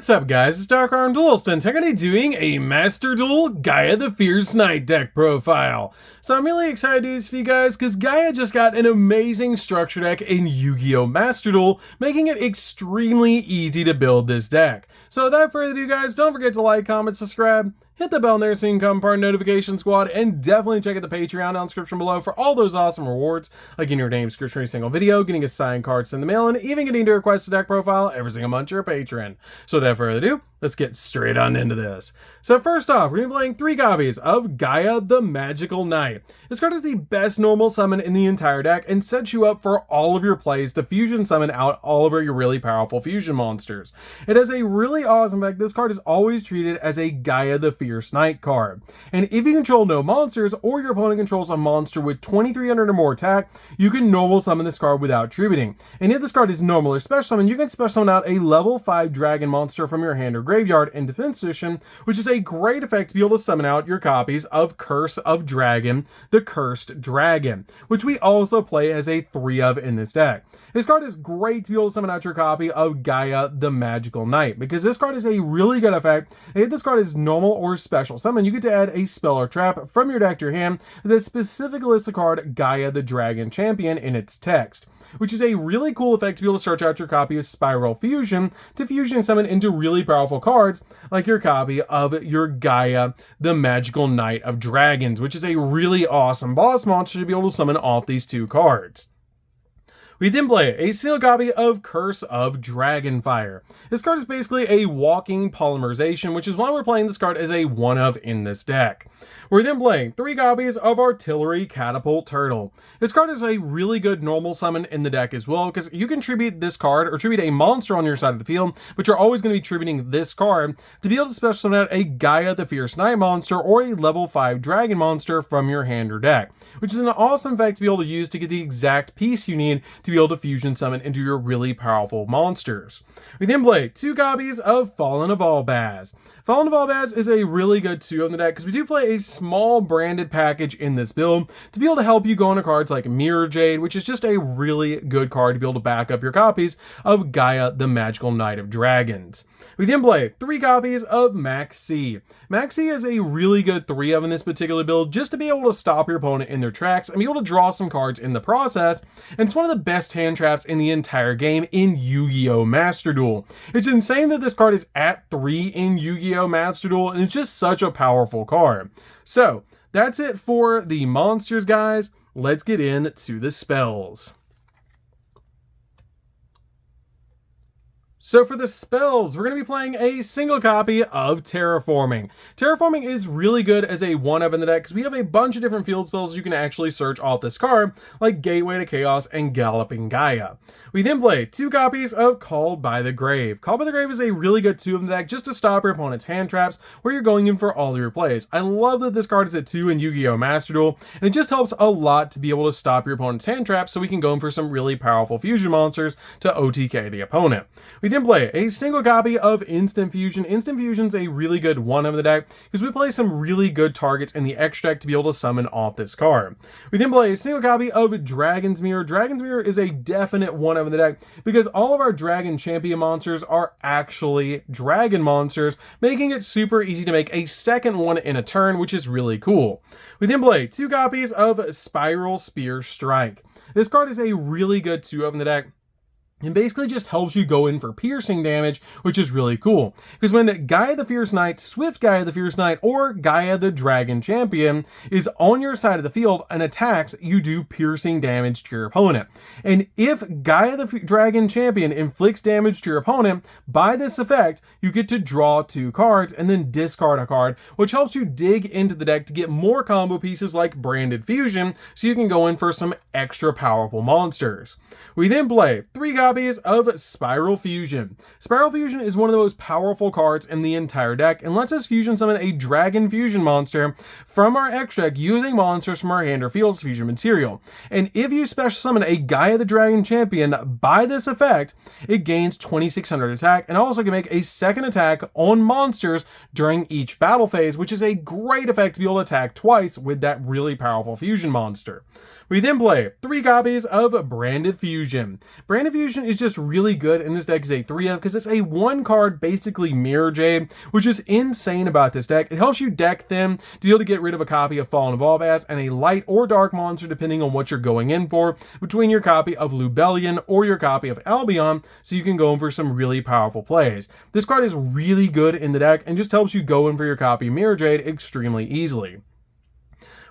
What's up guys, it's DarkArmedDuelist and today doing a Master Duel Gaia the Fierce Knight deck profile. So I'm really excited to do this for you guys because Gaia just got an amazing structure deck in Yu-Gi-Oh! Master Duel, making it extremely easy to build this deck. So without further ado guys, don't forget to like, comment, subscribe, hit the bell there so you can become part of the notification squad, and definitely check out the Patreon down in the description below for all those awesome rewards, like getting your name description every single video, getting a signed card sent in the mail, and even getting to request a deck profile every single month you're a patron. So without further ado, let's get straight on into this. So first off, we're going to be playing 3 copies of Gaia the Magical Knight. This card is the best normal summon in the entire deck and sets you up for all of your plays to fusion summon out all of your really powerful fusion monsters. It has a really awesome effect. This card is always treated as a Gaia the Fierce Knight card. And if you control no monsters or your opponent controls a monster with 2300 or more attack, you can normal summon this card without tributing. And if this card is normal or special summon, you can special summon out a level 5 dragon monster from your hand or graveyard in defense position, which is a great effect to be able to summon out your copies of Curse of Dragon, the Cursed Dragon, which we also play as a 3 of in this deck. This card is great to be able to summon out your copy of Gaia the Magical Knight, because this card is a really good effect. If this card is normal or special summon, you get to add a spell or trap from your deck to your hand that specifically lists the card Gaia the Dragon Champion in its text, which is a really cool effect to be able to search out your copy of Spiral Fusion to fusion summon into really powerful cards like your copy of your Gaia the Magical Knight of Dragons, which is a really awesome boss monster to be able to summon off these 2 cards. We then play a single copy of Curse of Dragonfire. This card is basically a walking polymerization, which is why we're playing this card as a 1 of in this deck. We're then playing 3 copies of Artillery Catapult Turtle. This card is a really good normal summon in the deck as well, because you can tribute this card or tribute a monster on your side of the field, but you're always going to be tributing this card to be able to special summon out a Gaia the Fierce Knight monster or a level 5 dragon monster from your hand or deck, which is an awesome effect to be able to use to get the exact piece you need to be able to fusion summon into your really powerful monsters. We then play 2 copies of Fallen of Albaz. Fallen of Albaz is a really good 2 on the deck because we do play a small branded package in this build to be able to help you go into cards like Mirror Jade, which is just a really good card to be able to back up your copies of Gaia the Magical Knight of Dragons. We then play 3 copies of Max C. Max C is a really good 3 of in this particular build just to be able to stop your opponent in their tracks and be able to draw some cards in the process, and it's one of the best hand traps in the entire game in Yu-Gi-Oh! Master Duel. It's insane that this card is at 3 in Yu-Gi-Oh! Master Duel, and it's just such a powerful card. So that's it for the monsters, guys. Let's get into the spells. So for the spells, we're going to be playing a single copy of Terraforming. Terraforming is really good as a 1 of in the deck because we have a bunch of different field spells you can actually search off this card, like Gateway to Chaos and Galloping Gaia. We then play 2 copies of Called by the Grave. Called by the Grave is a really good 2 in the deck just to stop your opponent's hand traps where you're going in for all of your plays. I love that this card is at 2 in Yu-Gi-Oh! Master Duel, and it just helps a lot to be able to stop your opponent's hand traps so we can go in for some really powerful fusion monsters to OTK the opponent. We then play a single copy of Instant Fusion. Instant Fusion's a really good 1 of the deck because we play some really good targets in the X deck to be able to summon off this card. We then play a single copy of Dragon's Mirror. Dragon's Mirror is a definite 1 of in the deck because all of our Dragon Champion monsters are actually Dragon monsters, making it super easy to make a second one in a turn, which is really cool. We then play 2 copies of Spiral Spear Strike. This card is a really good 2 of in the deck. And basically just helps you go in for piercing damage, which is really cool. Because when Gaia the Fierce Knight, Swift Gaia the Fierce Knight, or Gaia the Dragon Champion is on your side of the field and attacks, you do piercing damage to your opponent. And if Gaia the Dragon Champion inflicts damage to your opponent, by this effect, you get to draw 2 cards and then discard a card, which helps you dig into the deck to get more combo pieces like Branded Fusion, so you can go in for some extra powerful monsters. We then play 3 copies of Spiral Fusion. Spiral Fusion is one of the most powerful cards in the entire deck and lets us fusion summon a Dragon Fusion monster from our X deck using monsters from our hand or field's fusion material. And if you special summon a Gaia the Dragon Champion by this effect, it gains 2600 attack and also can make a second attack on monsters during each battle phase, which is a great effect to be able to attack twice with that really powerful fusion monster. We then play 3 copies of Branded Fusion. Branded Fusion Fusion is just really good in this deck as a 3-of because it's a 1-card, basically Mirror Jade, which is insane about this deck. It helps you deck thin to be able to get rid of a copy of Fallen Evolvaz and a light or dark monster depending on what you're going in for between your copy of Lubellion or your copy of Albion, so you can go in for some really powerful plays. This card is really good in the deck and just helps you go in for your copy of Mirror Jade extremely easily.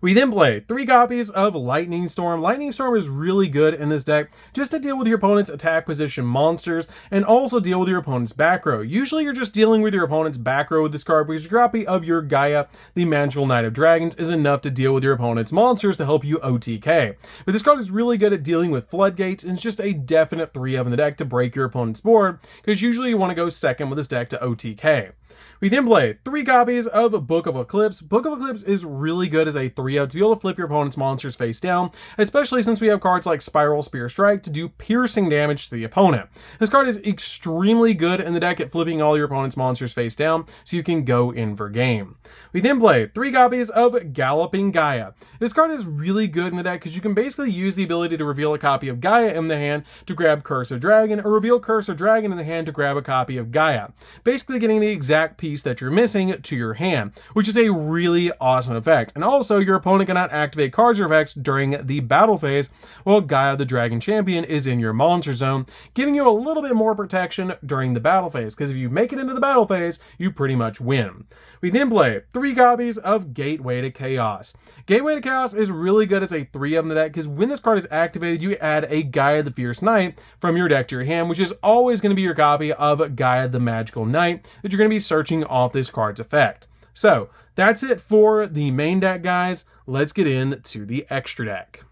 We then play 3 copies of Lightning Storm. Lightning Storm is really good in this deck just to deal with your opponent's attack position monsters and also deal with your opponent's back row. Usually you're just dealing with your opponent's back row with this card because your copy of your Gaia, the Magical Knight of Dragons, is enough to deal with your opponent's monsters to help you OTK. But this card is really good at dealing with floodgates and it's just a definite 3-of in the deck to break your opponent's board because usually you want to go second with this deck to OTK. We then play 3 copies of Book of Eclipse. Book of Eclipse is really good as a 3-of to be able to flip your opponent's monsters face down, especially since we have cards like Spiral Spear Strike to do piercing damage to the opponent. This card is extremely good in the deck at flipping all your opponent's monsters face down, so you can go in for game. We then play 3 copies of Galloping Gaia. This card is really good in the deck because you can basically use the ability to reveal a copy of Gaia in the hand to grab Curse of Dragon, or reveal Curse of Dragon in the hand to grab a copy of Gaia, basically getting the exact piece that you're missing to your hand, which is a really awesome effect. And also, your opponent cannot activate cards or effects during the battle phase while Gaia the Dragon Champion is in your monster zone, giving you a little bit more protection during the battle phase, because if you make it into the battle phase, you pretty much win. We then play 3 copies of Gateway to Chaos. Gateway to Chaos is really good as a 3-of in the deck because when this card is activated, you add a Gaia the Fierce Knight from your deck to your hand, which is always going to be your copy of Gaia the Magical Knight that you're going to be searching off this card's effect. So that's it for the main deck, guys. Let's get into the extra deck.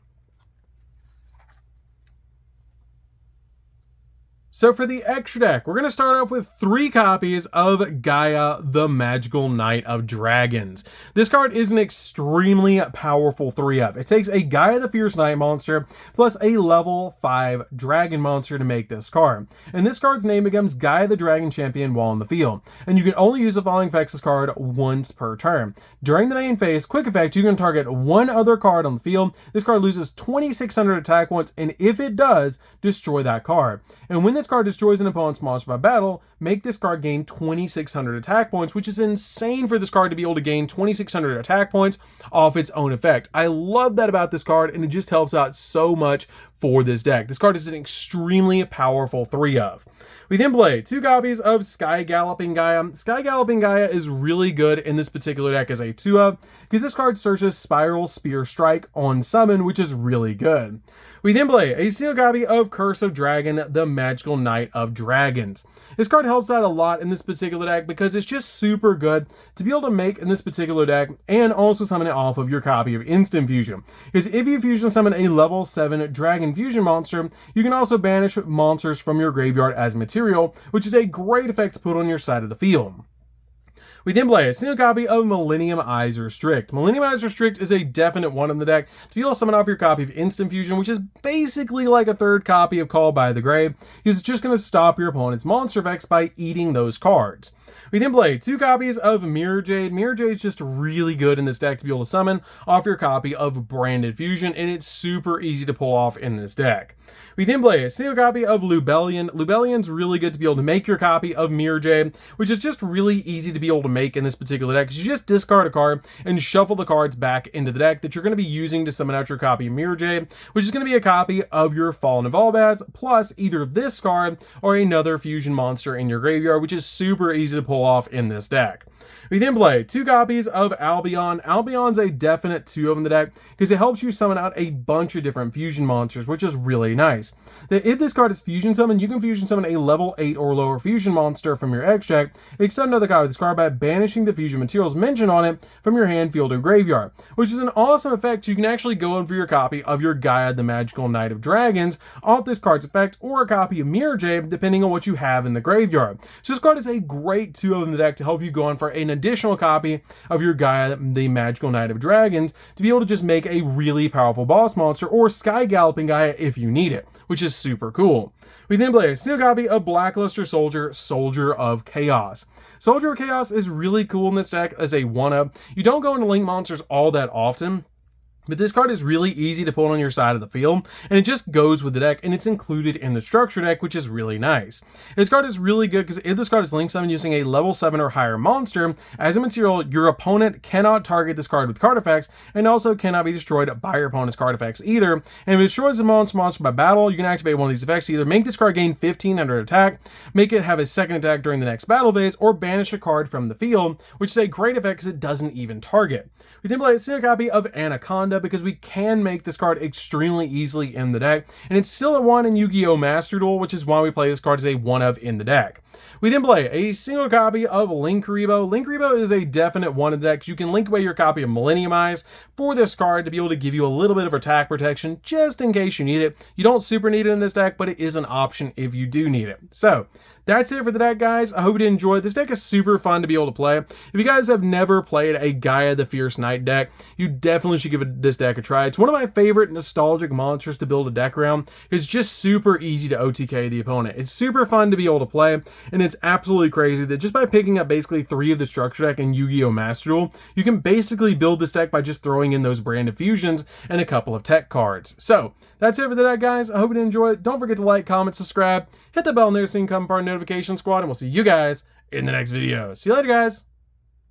So for the extra deck, we're going to start off with 3 copies of Gaia, the Magical Knight of Dragons. This card is an extremely powerful 3-of. It takes a Gaia the Fierce Knight monster plus a level 5 dragon monster to make this card. And this card's name becomes Gaia the Dragon Champion while in the field. And you can only use the following effects this card once per turn. During the main phase, quick effect, you can target 1 other card on the field. This card loses 2,600 attack points, and if it does, destroy that card. And when this card destroys an opponent's monster by battle, make this card gain 2,600 attack points, which is insane for this card to be able to gain 2,600 attack points off its own effect. I love that about this card, and it just helps out so much for this deck. This card is an extremely powerful 3-of. We then play 2 copies of Sky Galloping Gaia. Sky Galloping Gaia is really good in this particular deck as a 2-of because this card searches Spiral Spear Strike on summon, which is really good. We then play a single copy of Curse of Dragon, the Magical Knight of Dragons. This card helps out a lot in this particular deck because it's just super good to be able to make in this particular deck and also summon it off of your copy of Instant Fusion. Because if you fusion summon a level 7 Dragon Fusion monster, you can also banish monsters from your graveyard as material, which is a great effect to put on your side of the field. We then play a single copy of Millennium Eyes Restrict. Millennium Eyes Restrict is a definite 1 in the deck to be able to summon off your copy of Instant Fusion, which is basically like a 3rd copy of Call by the Grave, because it's just going to stop your opponent's monster effects by eating those cards. We then play 2 copies of Mirror Jade. Mirror Jade is just really good in this deck to be able to summon off your copy of Branded Fusion, and it's super easy to pull off in this deck. We then play a single copy of Lubellion. Lubellion's really good to be able to make your copy of Mirror Jade, which is just really easy to be able to make in this particular deck, because you just discard a card and shuffle the cards back into the deck that you're going to be using to summon out your copy of Mirror Jade, which is going to be a copy of your Fallen Evolvaz, plus either this card or another fusion monster in your graveyard, which is super easy to pull off in this deck. We then play 2 copies of Albion. Albion's a definite 2-of in the deck because it helps you summon out a bunch of different fusion monsters, which is really nice. If this card is fusion summoned, you can fusion summon a level 8 or lower fusion monster from your X deck, except another copy of this card by banishing the fusion materials mentioned on it from your hand, field, or graveyard, which is an awesome effect. You can actually go in for your copy of your Gaia the Magical Knight of Dragons off this card's effect, or a copy of Mirror Jade, depending on what you have in the graveyard. So this card is a great 2-of in the deck to help you go on for an additional copy of your Gaia the Magical Knight of Dragons to be able to just make a really powerful boss monster, or Sky Galloping Gaia if you need it, which is super cool. We then play a single copy of Blackluster Soldier, Soldier of Chaos. Soldier of Chaos is really cool in this deck as a 1-of. You don't go into Link monsters all that often, But this card is really easy to put on your side of the field, and it just goes with the deck, and it's included in the structure deck, which is really nice. This card is really good because if this card is link summoned using a level 7 or higher monster, as a material, your opponent cannot target this card with card effects, and also cannot be destroyed by your opponent's card effects either. And if it destroys a monster by battle, you can activate one of these effects to either make this card gain 1500 attack, make it have a second attack during the next battle phase, or banish a card from the field, which is a great effect because it doesn't even target. We then play a single copy of Anaconda because we can make this card extremely easily in the deck, and it's still a 1 in Yu-Gi-Oh! Master Duel, which is why we play this card as a 1 of in the deck. We then play a single copy of Linkuriboh. Linkuriboh is a definite 1 in the deck. You can link away your copy of Millennium Eyes for this card to be able to give you a little bit of attack protection just in case you need it. You don't super need it in this deck, but it is an option if you do need it. So that's it for the deck, guys. I hope you did enjoy it. This deck is super fun to be able to play. If you guys have never played a Gaia the Fierce Knight deck, you definitely should give this deck a try. It's one of my favorite nostalgic monsters to build a deck around. It's just super easy to OTK the opponent. It's super fun to be able to play, and it's absolutely crazy that just by picking up basically 3 of the structure deck in Yu-Gi-Oh! Master Duel, you can basically build this deck by just throwing in those branded fusions and a couple of tech cards. So that's it for the deck, guys. I hope you did enjoy it. Don't forget to like, comment, subscribe, hit the bell near the scene, become part of the notification squad, and we'll see you guys in the next video. See you later, guys.